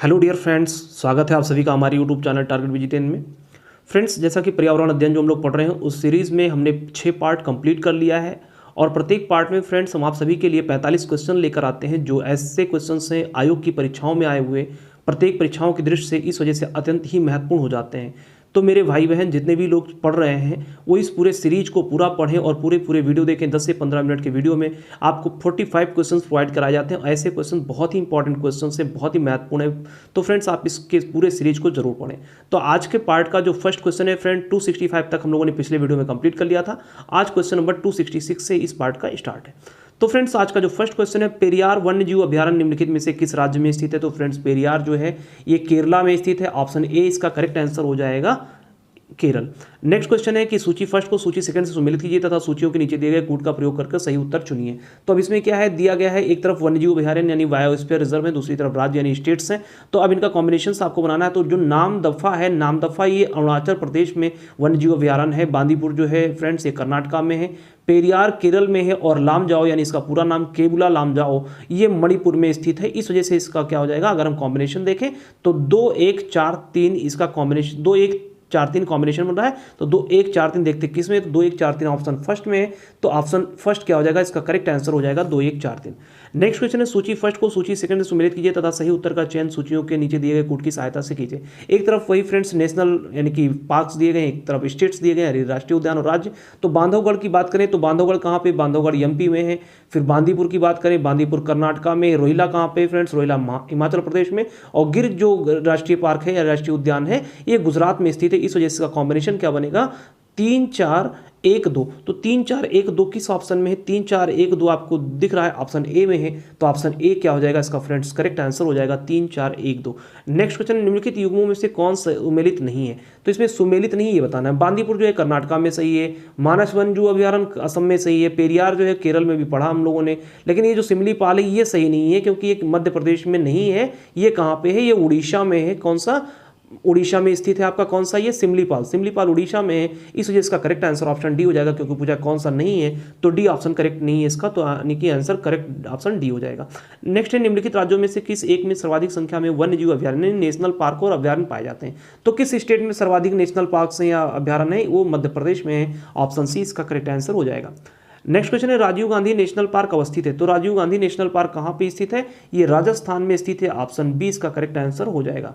Hello dear friends, स्वागत है आप सभी का हमारे यूट्यूब चैनल टारगेट विजिटेन में। फ्रेंड्स, जैसा कि पर्यावरण अध्ययन जो हम लोग पढ़ रहे हैं उस सीरीज़ में हमने 6 पार्ट कंप्लीट कर लिया है और प्रत्येक पार्ट में फ्रेंड्स हम आप सभी के लिए 45 क्वेश्चन लेकर आते हैं जो ऐसे क्वेश्चन हैं आयोग की परीक्षाओं में आए हुए प्रत्येक परीक्षाओं की दृष्टि से इस वजह से अत्यंत ही महत्वपूर्ण हो जाते हैं। तो मेरे भाई बहन जितने भी लोग पढ़ रहे हैं वो इस पूरे सीरीज को पूरा पढ़ें और पूरे वीडियो देखें। 10 से 15 मिनट के वीडियो में आपको 45 क्वेश्चंस प्रोवाइड कराए जाते हैं। ऐसे क्वेश्चन बहुत ही इंपॉर्टेंट क्वेश्चन है, बहुत ही महत्वपूर्ण है। तो फ्रेंड्स आप इसके पूरे सीरीज को जरूर पढ़ें। तो आज के पार्ट का जो फर्स्ट क्वेश्चन है फ्रेंड 265 तक हम लोगों ने पिछले वीडियो में कंप्लीट कर लिया था। आज क्वेश्चन नंबर 266 से इस पार्ट का स्टार्ट है। तो फ्रेंड्स आज का जो फर्स्ट क्वेश्चन है, पेरियार वन्य जीव अभ्यारण्य निम्नलिखित में से किस राज्य में स्थित है? तो फ्रेंड्स पेरियार जो है ये केरला में स्थित है। ऑप्शन ए इसका करेक्ट आंसर हो जाएगा केरल। नेक्स्ट क्वेश्चन है कि सूची फर्स्ट को सूची सेकंड से सुमेलित कीजिए तथा सूचियों के नीचे दिए गए कूट का प्रयोग करके सही उत्तर चुनिए। तो अब इसमें क्या है दिया गया है, एक तरफ वन्यजीव अभयारण्य यानी बायोस्फीयर रिजर्व है, दूसरी तरफ राज्य यानी स्टेट्स हैं। तो अब इनका कॉम्बिनेशन आपको बनाना है। तो जो नामदफा है, नामदफा ये अरुणाचल प्रदेश में वन्यजीव अभयारण्य है। बांदीपुर जो है फ्रेंड्स ये कर्नाटका में है। पेरियार केरल में है और लामजाओ यानी इसका पूरा नाम केबुला लामजाओ ये मणिपुर में स्थित है। इस वजह से इसका क्या हो जाएगा, अगर हम कॉम्बिनेशन देखें तो 2 1 4 3 इसका कॉम्बिनेशन 2 1 4 3 कॉम्बिनेशन बन रहा है। तो 2 1 4 3 देखते किस में, तो 2 1 4 3 ऑप्शन फर्स्ट में है। तो ऑप्शन फर्स्ट क्या हो जाएगा, इसका करेक्ट आंसर हो जाएगा 2 1 4 3। नेक्स्ट क्वेश्चन है सूची फर्स्ट को सूची सेकंड से सुमेलित कीजिए तथा सही उत्तर का चयन सूचियों के नीचे दिए गए कूट की सहायता से कीजिए। एक तरफ वही फ्रेंड्स नेशनल यानी कि पार्क्स दिए गए, एक तरफ स्टेट्स दिए गए राष्ट्रीय उद्यान और राज्य। तो बांधवगढ़ की बात करें तो बांधवगढ़ कहाँ पे, बांधवगढ़ एमपी में है। फिर बांदीपुर की बात करें, बांदीपुर कर्नाटका में। रोहिला कहाँ पे फ्रेंड्स, रोहिला हिमाचल प्रदेश में। और गिर जो राष्ट्रीय पार्क है या राष्ट्रीय उद्यान है ये गुजरात में स्थित है। इस वजह से इसका कॉम्बिनेशन क्या बनेगा, 3 4 1 2। तो 3 4 1 2 किस ऑप्शन में है, 3 4 1 2 आपको दिख रहा है ऑप्शन ए में है। तो ऑप्शन ए क्या हो जाएगा इसका फ्रेंड्स करेक्ट आंसर हो जाएगा 3 4 1 2। नेक्स्ट क्वेश्चन, निम्नलिखित युग्मों में से कौन सुमेलित नहीं है? तो इसमें सुमेलित नहीं ये बताना है। बांदीपुर जो है कर्नाटका में सही है, मानस वन्यजीव अभयारण्य असम में सही है, पेरियार जो है केरल में भी पढ़ा हम लोगों ने। लेकिन ये जो सिमलीपाल है ये सही नहीं है क्योंकि ये मध्य प्रदेश में नहीं है। ये कहाँ पे है, ये उड़ीसा में है। कौन सा, उड़ीसा में स्थित है आपका कौन सा, ये सिमलीपाल। सिमलीपाल उड़ीसा में है। इस वजह से इसका करेक्ट आंसर ऑप्शन डी हो जाएगा क्योंकि पूछा कौन सा नहीं है तो डी ऑप्शन करेक्ट नहीं है इसका। तो यानी कि आंसर करेक्ट ऑप्शन डी हो जाएगा। नेक्स्ट है निम्नलिखित राज्यों में से किस एक में सर्वाधिक संख्या में वन्यजीव अभयारण्य नेशनल पार्क और अभयारण्य पाए जाते हैं? तो किस स्टेट में सर्वाधिक नेशनल पार्क या अभयारण्य है, वो मध्य प्रदेश में है। ऑप्शन सी इसका करेक्ट आंसर हो जाएगा। नेक्स्ट क्वेश्चन है राजीव गांधी नेशनल पार्क अवस्थित है। तो राजीव गांधी नेशनल पार्क कहाँ पे स्थित है, ये राजस्थान में स्थित है। ऑप्शन बी इसका करेक्ट आंसर हो जाएगा।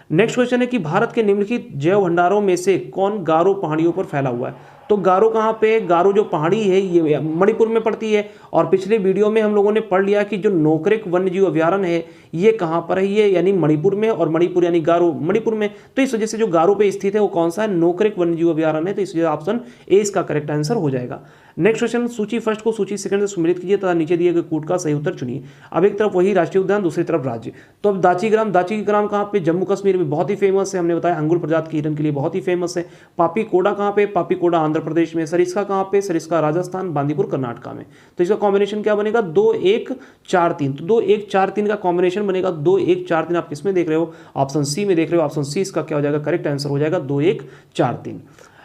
नेक्स्ट क्वेश्चन है कि भारत के निम्नलिखित जैव भंडारों में से कौन गारो पहाड़ियों पर फैला हुआ है? तो गारो कहाँ पे, गारो जो पहाड़ी है ये मणिपुर में पड़ती है। और पिछले वीडियो में हम लोगों ने पढ़ लिया कि जो नोकरेक वन्यजीव अभयारण्य है ये कहाँ पर है, ये यानी मणिपुर में। और मणिपुर यानी गारो मणिपुर में। तो इस वजह से जो गारो पे स्थित है वो कौन सा है, नोकरेक वन्यजीव अभयारण्य है। तो इस वजह ऑप्शन ए इसका करेक्ट आंसर हो जाएगा। नेक्स्ट क्वेश्चन, सूची फर्स्ट को सूची सेकंड से सुमेलित कीजिए तथा नीचे दिए गए कूट का सही उत्तर चुनिए। अब एक तरफ वही राष्ट्रीय उद्यान, दूसरी तरफ राज्य। तो अब दाचीग्राम कहाँ पे, जम्मू कश्मीर में बहुत ही फेमस है। हमने बताया अंगुर प्रजाति के हिरन के लिए बहुत ही फेमस है। पापीकोड़ा कहाँ पे, पापीकोड़ा आंध्र प्रदेश में। सरिस्का कहाँ पे, सरिस्का राजस्थान। बांदीपुर कर्नाटका में। तो इसका कॉम्बिनेशन क्या बनेगा, 2 1 4 3। तो 2 1 4 3 का कॉम्बिनेशन बनेगा। 2 1 4 3 आप किसमें देख रहे हो, ऑप्शन सी में देख रहे हो। ऑप्शन सी इसका क्या हो जाएगा, करेक्ट आंसर हो जाएगा 2 1 4 3।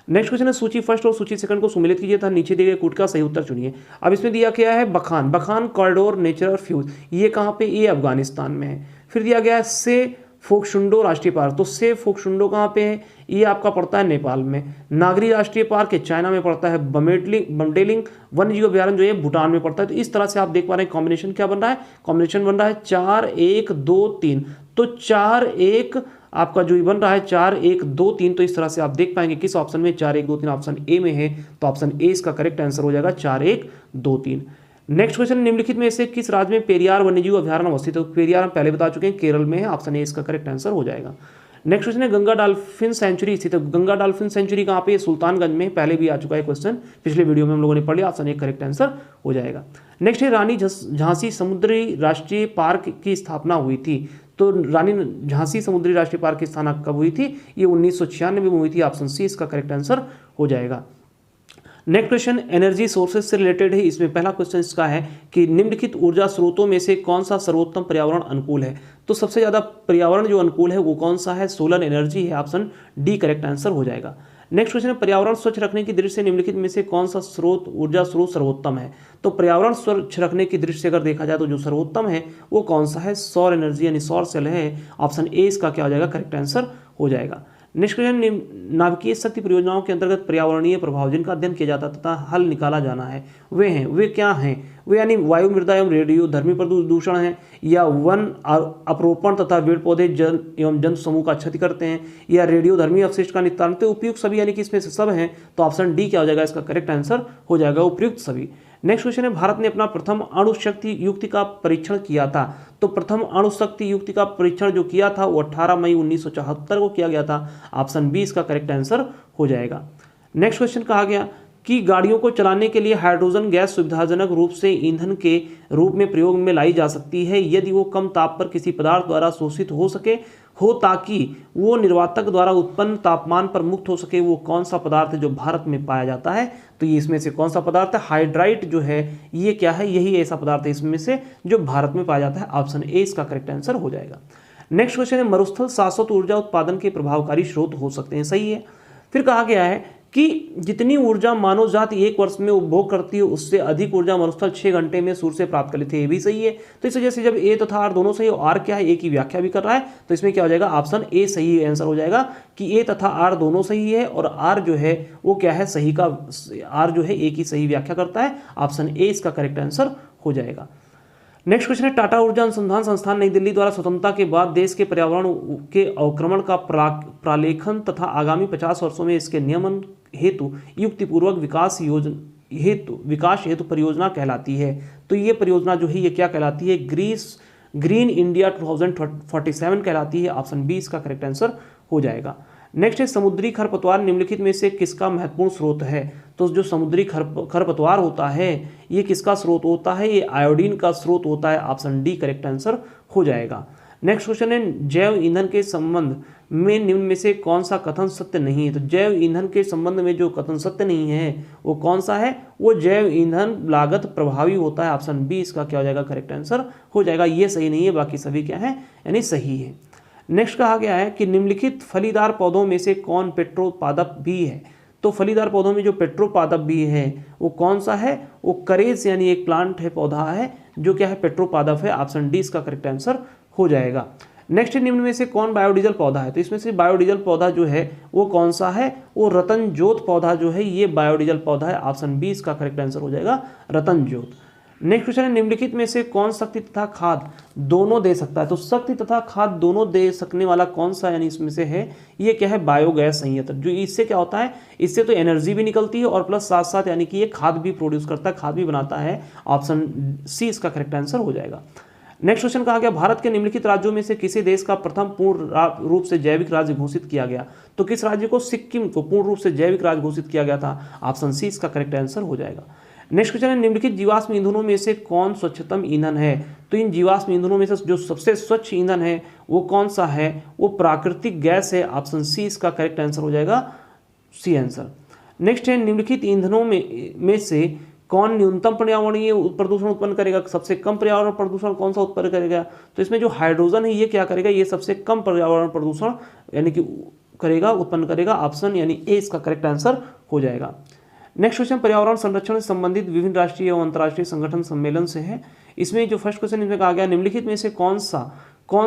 नेक्स्ट क्वेश्चन है सूची फर्स्ट और सूची सेकंड को सुमेलित कीजिए तथा नीचे दिए गए कूट का सही उत्तर चुनिए। अब इसमें दिया गया है बखान कॉरिडोर नेचर फ्यूज, ये कहाँ पे, ये अफगानिस्तान में है। फिर दिया गया है से फोकसुंडो राष्ट्रीय पार्क। तो से फोकसुंडो कहाँ पे है, ये आपका पड़ता है नेपाल में। नागरी राष्ट्रीय पार्क है चाइना में पड़ता है। बमडेलिंग वन्यजीव अभयारण्य जो है भूटान में पड़ता है। तो इस तरह से आप देख पा रहे हैं कॉम्बिनेशन क्या बन रहा है, कॉम्बिनेशन बन रहा है 4 1 2 3। तो 4 1 आपका जो बन रहा है 4 1 2 3। तो इस तरह से आप देख पाएंगे किस ऑप्शन में 4 1 2 3 ऑप्शन ए में है। तो ऑप्शन ए इसका करेक्ट आंसर हो जाएगा 4 1 2 3। नेक्स्ट क्वेश्चन, निम्नलिखित में से किस राज्य में पेरियार वन्यजीव अभयारण्य अवस्थित है? तो पेरियार हम पहले बता चुके हैं केरल में है। ऑप्शन ए इसका करेक्ट आंसर हो जाएगा। नेक्स्ट क्वेश्चन है गंगा डॉल्फिन सेंचुरी स्थित है। गंगा डॉल्फिन सेंचुरी कहाँ पे है, सुल्तानगंज में। पहले भी आ चुका है क्वेश्चन, पिछले वीडियो में हम लोगों ने पढ़ लिया। ऑप्शन ए करेक्ट आंसर हो जाएगा। नेक्स्ट है रानी झांसी समुद्री राष्ट्रीय पार्क की स्थापना हुई थी। तो रानी झांसी समुद्री राष्ट्रीय पार्क की स्थापना कब हुई थी, ये 1996 में हुई थी। ऑप्शन सी इसका करेक्ट आंसर हो जाएगा। नेक्स्ट क्वेश्चन एनर्जी सोर्सेज से रिलेटेड है। इसमें पहला क्वेश्चन इसका है कि निम्नलिखित ऊर्जा स्रोतों में से कौन सा सर्वोत्तम पर्यावरण अनुकूल है? तो सबसे ज़्यादा पर्यावरण जो अनुकूल है वो कौन सा है, सोलर एनर्जी है। ऑप्शन डी करेक्ट आंसर हो जाएगा। नेक्स्ट क्वेश्चन है पर्यावरण स्वच्छ रखने की दृष्टि से निम्नलिखित में से कौन सा स्रोत ऊर्जा स्रोत सर्वोत्तम है। तो पर्यावरण स्वच्छ रखने की दृष्टि से अगर देखा जाए तो जो सर्वोत्तम है वो कौन सा है, सौर एनर्जी यानी सौर सेल है। ऑप्शन ए इसका क्या हो जाएगा, करेक्ट आंसर हो जाएगा। नेक्स्ट क्वेश्चन, नाभिकीय शक्ति परियोजनाओं के अंतर्गत पर्यावरणीय प्रभाव जिनका अध्ययन किया जाता तथा हल निकाला जाना है वे क्या हैं, वे यानी वायु मृदा एवं रेडियो धर्मी प्रदूषण है, या वन अपरोपण तथा पेड़ पौधे जल एवं जंतु समूह का क्षति करते हैं, या रेडियो धर्मी अवशिष्ट का निस्तारण। तो उपयुक्त सभी यानी कि इसमें से सब हैं, तो ऑप्शन डी क्या हो जाएगा, इसका करेक्ट आंसर हो जाएगा उपयुक्त सभी। नेक्स्ट क्वेश्चन है भारत ने अपना प्रथम अणुशक्ति युक्ति का परीक्षण किया था। तो प्रथम अणुशक्ति युक्ति का परीक्षण जो किया था वो 18 मई 1974 को किया गया था। ऑप्शन बी इसका करेक्ट आंसर हो जाएगा। नेक्स्ट क्वेश्चन कहा गया कि गाड़ियों को चलाने के लिए हाइड्रोजन गैस सुविधाजनक रूप से ईंधन के रूप में प्रयोग में लाई जा सकती है यदि वो कम ताप पर किसी पदार्थ द्वारा शोषित हो ताकि वो निर्वातक द्वारा उत्पन्न तापमान पर मुक्त हो सके। वो कौन सा पदार्थ है जो भारत में पाया जाता है, तो ये इसमें से कौन सा पदार्थ है, हाइड्राइट जो है ये क्या है, यही ऐसा पदार्थ है इसमें से जो भारत में पाया जाता है। ऑप्शन ए इसका करेक्ट आंसर हो जाएगा। नेक्स्ट क्वेश्चन है मरुस्थल शाश्वत ऊर्जा उत्पादन के प्रभावकारी स्रोत हो सकते हैं, सही है। फिर कहा गया है कि जितनी ऊर्जा मानव जाति एक वर्ष में उपभोग करती है उससे अधिक ऊर्जा मरुस्थल 6 घंटे में सूर्य से प्राप्त कर लेते हैं, ये भी सही है। तो इस वजह से जब ए तथा आर दोनों सही और आर क्या है, ए की व्याख्या भी कर रहा है, तो इसमें क्या हो जाएगा, ऑप्शन ए सही आंसर हो जाएगा कि ए तथा आर दोनों सही है और आर जो है वो क्या है, सही का आर जो है ए की सही व्याख्या करता है। ऑप्शन ए इसका करेक्ट आंसर हो जाएगा। नेक्स्ट क्वेश्चन है टाटा ऊर्जा अनुसंधान संस्थान नई दिल्ली द्वारा स्वतंत्रता के बाद देश के पर्यावरण के अवक्रमण का प्रालेखन तथा आगामी 50 वर्षों में इसके नियमन हेतु युक्तिपूर्वक विकास हेतु परियोजना कहलाती है। तो ये परियोजना जो है ये क्या कहलाती है, ग्रीन इंडिया 2047 कहलाती है। ऑप्शन बी इसका करेक्ट आंसर हो जाएगा। नेक्स्ट है समुद्री खरपतवार निम्नलिखित में से किसका महत्वपूर्ण स्रोत है। तो जो समुद्री खरपतवार होता है ये किसका स्रोत होता है, ये आयोडीन का स्रोत होता है। ऑप्शन डी करेक्ट आंसर हो जाएगा। नेक्स्ट क्वेश्चन है जैव ईंधन के संबंध में निम्न में से कौन सा कथन सत्य नहीं है। तो जैव ईंधन के संबंध में जो कथन सत्य नहीं है वो कौन सा है, वो जैव ईंधन लागत प्रभावी होता है। ऑप्शन बी इसका क्या हो जाएगा, करेक्ट आंसर हो जाएगा। ये सही नहीं है, बाकी सभी क्या है यानी सही है। नेक्स्ट कहा गया है कि निम्नलिखित फलीदार पौधों में से कौन पेट्रोपादप भी है। तो फलीदार पौधों में जो पेट्रोपादप भी है वो कौन सा है, वो करेज यानी एक प्लांट है, पौधा है जो क्या है, पेट्रोपादप है। ऑप्शन डी इसका करेक्ट आंसर हो जाएगा। नेक्स्ट निम्न में से कौन बायोडीजल पौधा है। तो इसमें से बायोडीजल पौधा जो है वो कौन सा है, वो रतनजोत पौधा जो है ये बायोडीजल पौधा है। ऑप्शन बी इसका करेक्ट आंसर हो जाएगा, रतनजोत। नेक्स्ट क्वेश्चन है निम्नलिखित में से कौन शक्ति तथा खाद दोनों दे सकता है। तो शक्ति तथा खाद दोनों दे सकने वाला कौन सा यानी इसमें से है, ये क्या है, बायोगैस संयंत्र। जो इससे क्या होता है, इससे तो एनर्जी भी निकलती है और प्लस साथ साथ यानी कि ये खाद भी प्रोड्यूस करता है, खाद भी बनाता है। ऑप्शन सी इसका करेक्ट आंसर हो जाएगा। नेक्स्ट क्वेश्चन कहा गया भारत के निम्नलिखित राज्यों में से किसी देश का प्रथम पूर्ण रूप से जैविक राज्य घोषित किया गया। तो किस राज्य को, सिक्किम को पूर्ण रूप से जैविक राज्य घोषित किया गया था। ऑप्शन सी इसका करेक्ट आंसर हो जाएगा। नेक्स्ट क्वेश्चन है निम्नलिखित जीवाश्म ईंधनों में से कौन स्वच्छतम ईंधन है। तो इन जीवाश्म ईंधनों में से जो सबसे स्वच्छ ईंधन है वो कौन सा है, वो प्राकृतिक गैस है। ऑप्शन सी इसका करेक्ट आंसर हो जाएगा, सी आंसर। नेक्स्ट है निम्नलिखित ईंधनों में से कौन न्यूनतम पर्यावरणीय प्रदूषण उत्पन्न करेगा। सबसे कम पर्यावरण प्रदूषण कौन सा उत्पन्न करेगा। तो इसमें जो हाइड्रोजन है ये क्या करेगा, ये सबसे कम पर्यावरण प्रदूषण यानी कि करेगा, उत्पन्न करेगा। ऑप्शन यानी ए इसका करेक्ट आंसर हो जाएगा। नेक्स्ट क्वेश्चन पर्यावरण संरक्षण से संबंधित विभिन्न राष्ट्रीय एवं अंतर्राष्ट्रीय संगठन सम्मेलन से है। इसमें जो फर्स्ट क्वेश्चन इसमें कहा गया निम्नलिखित में से कौन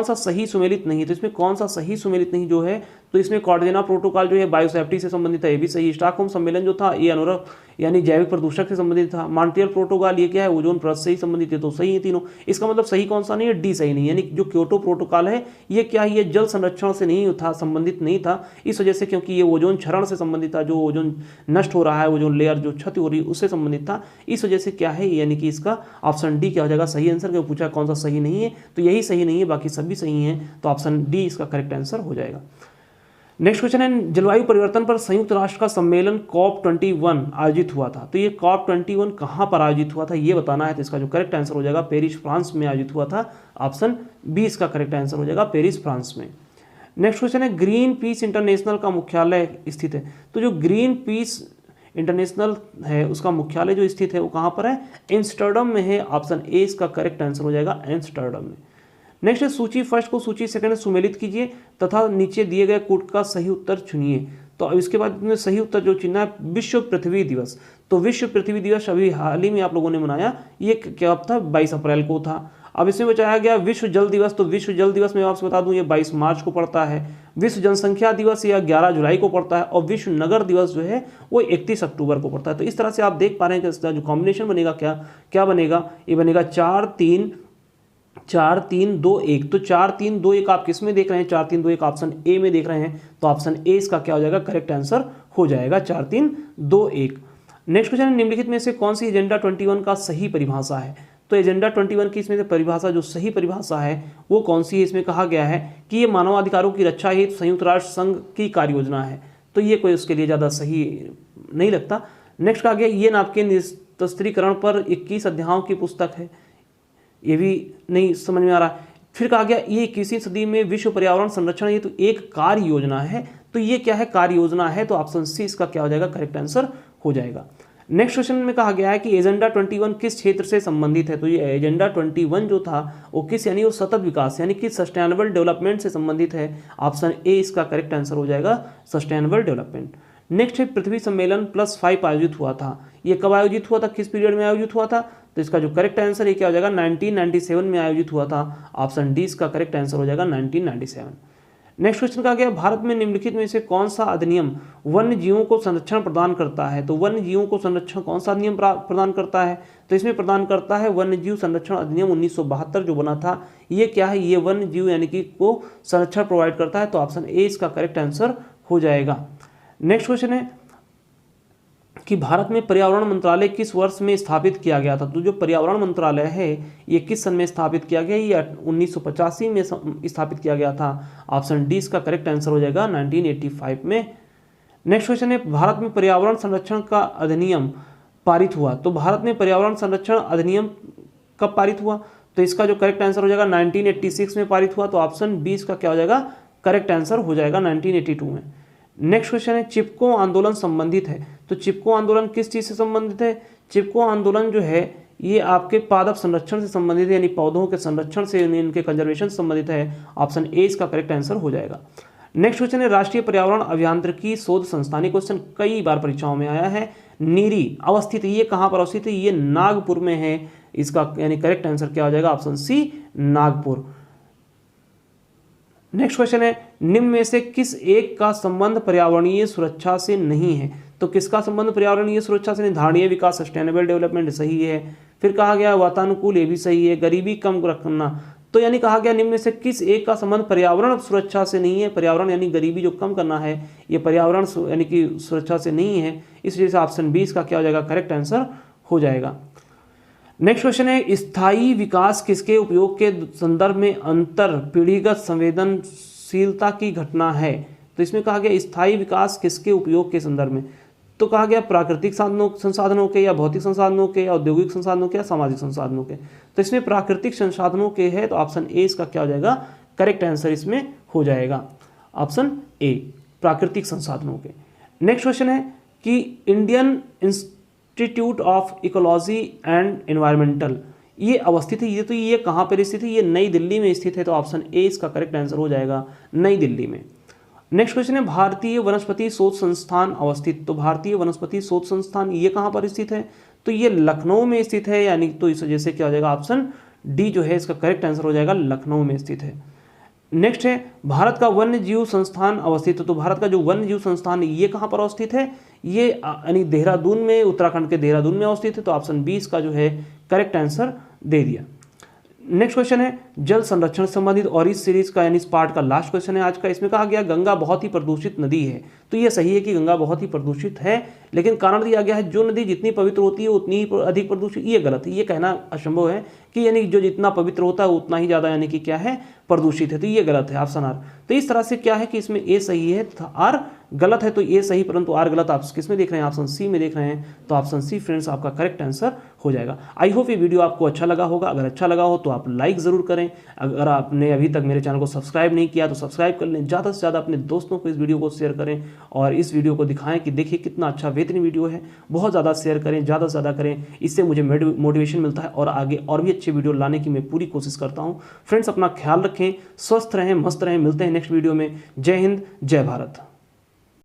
सा सही सुमेलित नहीं। तो इसमें कौन सा सही सुमेलित नहीं जो है, तो इसमें कार्टेजेना प्रोटोकॉल जो है बायोसेफ्टी से संबंधित है, ये भी सही। स्टॉकहोम सम्मेलन जो था ये अनुरूप यानी जैविक प्रदूषक से संबंधित था। मॉन्ट्रियल प्रोटोकॉल ये क्या है, ओजोन परत से ही संबंधित है, तो सही है तीनों। इसका मतलब सही कौन सा नहीं है, डी सही नहीं है। यानी जो क्योटो प्रोटोकॉल है ये क्या है, ये जल संरक्षण से नहीं था, संबंधित नहीं था इस वजह से, क्योंकि ये ओजोन क्षरण से संबंधित था, जो ओजोन नष्ट हो रहा है, ओजोन लेयर जो क्षति हो रही है उससे संबंधित था। इस वजह से क्या है यानी कि इसका ऑप्शन डी क्या हो जाएगा, सही आंसर। क्यों पूछा कौन सा सही नहीं है, तो यही सही नहीं है, बाकी सभी सही हैं, तो ऑप्शन डी इसका करेक्ट आंसर हो जाएगा। नेक्स्ट क्वेश्चन है जलवायु परिवर्तन पर संयुक्त राष्ट्र का सम्मेलन COP21 आयोजित हुआ था। तो ये COP21 कहाँ पर आयोजित हुआ था ये बताना है, तो इसका जो करेक्ट आंसर हो जाएगा पेरिस फ्रांस में आयोजित हुआ था। ऑप्शन बी इसका करेक्ट आंसर हो जाएगा, पेरिस फ्रांस में। नेक्स्ट क्वेश्चन है ग्रीन पीस इंटरनेशनल का मुख्यालय स्थित है। तो जो ग्रीन पीस इंटरनेशनल है उसका मुख्यालय जो स्थित है वो कहाँ पर है, एम्स्टर्डम में है। ऑप्शन ए इसका करेक्ट आंसर हो जाएगा, एम्स्टर्डम में। नेक्स्ट सूची फर्स्ट को सूची सेकंड सुमेलित कीजिए तथा नीचे दिए गए कूट का सही उत्तर चुनिए। तो अब इसके बाद में सही उत्तर जो चुनना है विश्व पृथ्वी दिवस। तो विश्व पृथ्वी दिवस अभी हाल ही में आप लोगों ने मनाया, ये क्या था 22 अप्रैल को था। अब इसमें बचाया गया विश्व जल दिवस। तो विश्व जल दिवस मैं आपसे बता दूं ये 22 मार्च को पड़ता है। विश्व जनसंख्या दिवस यह 11 जुलाई को पड़ता है और विश्व नगर दिवस जो है वो 31 अक्टूबर को पड़ता है। तो इस तरह से आप देख पा रहे हैं कि इसका जो कॉम्बिनेशन बनेगा क्या बनेगा, ये बनेगा 4-3-2-1। तो 4-3-2-1 आप किस में देख रहे हैं, 4-3-2-1 ऑप्शन ए में देख रहे हैं। तो ऑप्शन ए इसका क्या हो जाएगा, करेक्ट आंसर हो जाएगा 4-3-2-1। नेक्स्ट क्वेश्चन, निम्नलिखित में से कौन सी एजेंडा 21 का सही परिभाषा है। तो एजेंडा 21 की इसमें से परिभाषा जो सही परिभाषा है वो कौन सी है। इसमें कहा गया है कि ये मानवाधिकारों की रक्षा हेतु संयुक्त राष्ट्र संघ की कार्य योजना है। तो ये कोई उसके लिए ज़्यादा सही नहीं लगता। नेक्स्ट कहा गया ये नाभिकीय निरस्त्रीकरण पर 21 अध्यायों की पुस्तक है, ये भी नहीं समझ में आ रहा है। फिर कहा गया ये 21वीं सदी में विश्व पर्यावरण संरक्षण हेतु एक कार्य योजना है। तो ये क्या है, कार्य योजना है। तो ऑप्शन सी इसका क्या हो जाएगा, करेक्ट आंसर हो जाएगा। नेक्स्ट क्वेश्चन में कहा गया है कि एजेंडा 21 किस क्षेत्र से संबंधित है। तो ये एजेंडा 21 जो था वो किस, यानी वो सतत विकास यानी कि सस्टेनेबल डेवलपमेंट से संबंधित है। ऑप्शन ए इसका करेक्ट आंसर हो जाएगा, सस्टेनेबल डेवलपमेंट। नेक्स्ट है पृथ्वी सम्मेलन +5 आयोजित हुआ था। ये कब आयोजित हुआ था, किस पीरियड में आयोजित हुआ था। तो इसका जो करेक्ट आंसर है क्या हो जाएगा, 1997 में आयोजित हुआ था। ऑप्शन डी इसका करेक्ट आंसर हो जाएगा 1997। नेक्स्ट क्वेश्चन कहा गया भारत में निम्नलिखित में से कौन सा अधिनियम वन्य जीवों को संरक्षण प्रदान करता है। तो वन्य जीवों को संरक्षण कौन सा अधिनियम प्रदान करता है। तो इसमें प्रदान करता है वन्य जीव संरक्षण अधिनियम 1972 जो बना था। ये क्या है, ये वन्य जीव यानी कि को संरक्षण प्रोवाइड करता है। तो ऑप्शन ए इसका करेक्ट आंसर हो जाएगा। नेक्स्ट क्वेश्चन है कि भारत में पर्यावरण मंत्रालय किस वर्ष में स्थापित किया गया था। तो जो पर्यावरण मंत्रालय है ये किस सन में स्थापित किया गया, ये 1985 में स्थापित किया गया था। ऑप्शन डी इसका करेक्ट आंसर हो जाएगा 1985 में। नेक्स्ट क्वेश्चन है भारत में पर्यावरण संरक्षण का अधिनियम पारित हुआ। तो भारत में पर्यावरण संरक्षण अधिनियम कब पारित हुआ। तो इसका जो करेक्ट आंसर हो जाएगा 1986 में पारित हुआ। तो ऑप्शन बी इसका क्या हो जाएगा, करेक्ट आंसर हो जाएगा 1982 में। नेक्स्ट क्वेश्चन है चिपको आंदोलन संबंधित है। तो चिपको आंदोलन किस चीज से संबंधित है। चिपको आंदोलन जो है ये आपके पादप संरक्षण से संबंधित है, यानी पौधों के संरक्षण से, इनके कंजर्वेशन से संबंधित है। ऑप्शन ए इसका करेक्ट आंसर हो जाएगा। नेक्स्ट क्वेश्चन है राष्ट्रीय पर्यावरण अभियांत्रिकी शोध संस्थान। क्वेश्चन कई बार परीक्षाओं में आया है। नीरी अवस्थित, ये कहाँ पर अवस्थित है, ये नागपुर में है। इसका यानी करेक्ट आंसर क्या हो जाएगा, option C Nagpur. Next question है निम्न में से किस एक का संबंध पर्यावरणीय सुरक्षा से नहीं है। तो किसका संबंध पर्यावरणीय सुरक्षा से नहीं, धारणीय विकास सस्टेनेबल डेवलपमेंट सही है। फिर कहा गया वातानुकूल, ये भी सही है। गरीबी कम रखना, तो यानी कहा गया निम्न में से किस एक का संबंध पर्यावरण सुरक्षा से नहीं है। पर्यावरण यानी गरीबी जो कम करना है, ये पर्यावरण यानी कि सुरक्षा से नहीं है। इसलिए ऑप्शन बी इसका क्या हो जाएगा, करेक्ट आंसर हो जाएगा। नेक्स्ट क्वेश्चन है स्थायी विकास किसके उपयोग के संदर्भ में अंतर पीढ़ीगत संवेदनशीलता की घटना है। तो इसमें कहा गया स्थायी विकास किसके उपयोग के संदर्भ में। तो कहा गया प्राकृतिक संसाधनों के, या भौतिक संसाधनों के, या औद्योगिक संसाधनों के, या सामाजिक संसाधनों के। तो इसमें प्राकृतिक संसाधनों के है। तो ऑप्शन ए इसका क्या हो जाएगा, करेक्ट आंसर इसमें हो जाएगा ऑप्शन ए, प्राकृतिक संसाधनों के। नेक्स्ट क्वेश्चन है कि Indian institute of ecology and environmental ये अवस्थित है। ये कहाँ पर स्थित है, ये नई दिल्ली में स्थित है। तो ऑप्शन ए इसका करेक्ट आंसर हो जाएगा नई दिल्ली में। नेक्स्ट क्वेश्चन है भारतीय वनस्पति शोध संस्थान अवस्थित। तो भारतीय वनस्पति शोध संस्थान ये कहाँ पर स्थित है। तो ये लखनऊ में स्थित है, यानी तो इस वजह से क्या हो जाएगा, ऑप्शन डी जो है इसका करेक्ट आंसर हो जाएगा लखनऊ में स्थित है। नेक्स्ट है भारत का वन्य जीव संस्थान अवस्थित। तो भारत का जो वन्य जीव संस्थान ये कहाँ पर अवस्थित है, ये यानी देहरादून में, उत्तराखंड के देहरादून में अवस्थित है। तो ऑप्शन बी इसका जो है करेक्ट आंसर दे दिया। नेक्स्ट क्वेश्चन है जल संरक्षण से संबंधित, और इस सीरीज का यानी इस पार्ट का लास्ट क्वेश्चन है आज का। इसमें कहा गया गंगा बहुत ही प्रदूषित नदी है। तो ये सही है कि गंगा बहुत ही प्रदूषित है, लेकिन कारण दिया गया है जो नदी जितनी पवित्र होती है उतनी ही अधिक प्रदूषित। ये गलत है, ये कहना असंभव है कि यानी जो जितना पवित्र होता है उतना ही ज़्यादा यानी कि क्या है, प्रदूषित है। तो ये गलत है, ऑप्शन आर। तो इस तरह से क्या है कि इसमें ए सही है, आर गलत है। तो ए सही परंतु आर गलत। आप किस में देख रहे हैं, ऑप्शन सी में देख रहे हैं। तो ऑप्शन सी फ्रेंड्स आपका करेक्ट आंसर हो जाएगा। आई होप ये वीडियो आपको अच्छा लगा होगा। अगर अच्छा लगा हो तो आप लाइक ज़रूर करें। अगर आपने अभी तक मेरे चैनल को सब्सक्राइब नहीं किया तो सब्सक्राइब कर लें। ज़्यादा से ज़्यादा अपने दोस्तों को इस वीडियो को शेयर करें और इस वीडियो को दिखाएं कि देखिए कितना अच्छा बेहतरीन वीडियो है। बहुत ज़्यादा शेयर करें, ज़्यादा से ज़्यादा करें, इससे मुझे मोटिवेशन मिलता है और आगे और भी अच्छे वीडियो लाने की मैं पूरी कोशिश करता हूँ। फ्रेंड्स अपना ख्याल रखें, स्वस्थ रहें, मस्त रहें। मिलते हैं नेक्स्ट वीडियो में। जय हिंद, जय भारत।